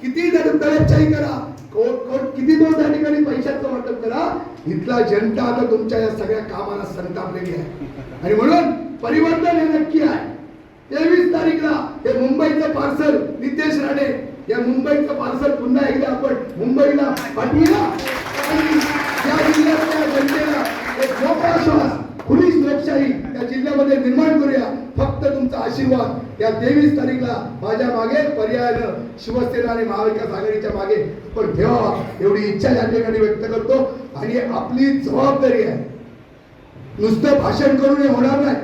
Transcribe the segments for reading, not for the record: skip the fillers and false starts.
किती दडपशाही करा, किती दोन त्या ठिकाणी पैशाचं वाटप करा, इथला जनता आता तुमच्या या सगळ्या कामाला संतापलेली आहे. आणि म्हणून परिवर्तन हे नक्की आहे. 23 तारीखला हे मुंबईचं पार्सल नितेश राणे, या मुंबईचं पार्सल पुन्हा एकदा आपण मुंबईला पाठवूया आणि या जिल्ह्यातल्या जनतेला एक मोठा श्वास, खुली लोकशाही या जिल्ह्यामध्ये निर्माण करूया. फक्त तुमचा आशीर्वाद या 23 तारीखला माझ्या मागे पर्यायानं शिवसेना आणि महाविकास आघाडीच्या मागे पण ठेवा, एवढी इच्छा या ठिकाणी व्यक्त करतो. आणि आपली जबाबदारी आहे, नुसतं भाषण करून हे होणार नाही.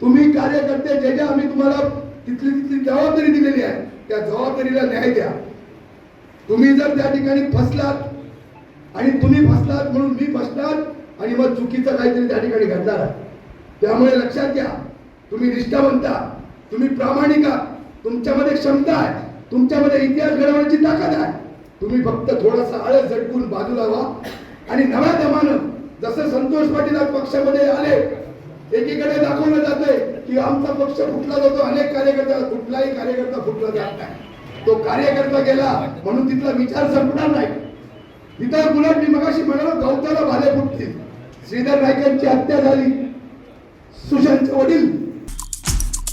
तुम्ही कार्यकर्ते जे आम्ही तुम्हाला तिथली जबाबदारी दिलेली आहे त्या जबाबदारीला न्याय द्या. तुम्ही जर त्या ठिकाणी फसलात आणि तुम्ही फसलात म्हणून मी फसणार आणि मग चुकीचं काहीतरी त्या ठिकाणी घडणार आहे. त्यामुळे लक्षात घ्या, तुम्ही निष्ठावंत आहात, तुम्ही प्रामाणिक आहात, तुमच्यामध्ये क्षमता आहे, तुमच्यामध्ये इतिहास घडवण्याची ताकद आहे. तुम्ही फक्त थोडासा आळस झटकून बाजूला व्हा आणि नव्या दमानं जसं संतोष पाटील आज पक्षामध्ये आले, एकीकडे दाखवलं जातंय की आमचा पक्ष फुटला जातो, अनेक कार्यकर्ता, कुठलाही कार्यकर्ता फुटला जात नाही. तो कार्यकर्ता गेला म्हणून तिथला विचार संपणार नाही. तिथं उलट मी मगाशी म्हणालो गवताला भाले फुटतील. श्रीधर नाईकांची हत्या झाली, सुशांतचे वडील.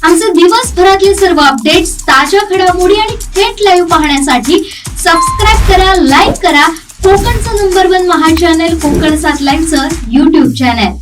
आमचे दिवसभरातले सर्व अपडेट्स, ताज्या घडामोडी आणि थेट लाईव्ह पाहण्यासाठी सबस्क्राईब करा, लाईक करा कोकणचं नंबर 1 महा चॅनल कोकण 7 लाईनचं YouTube चॅनल.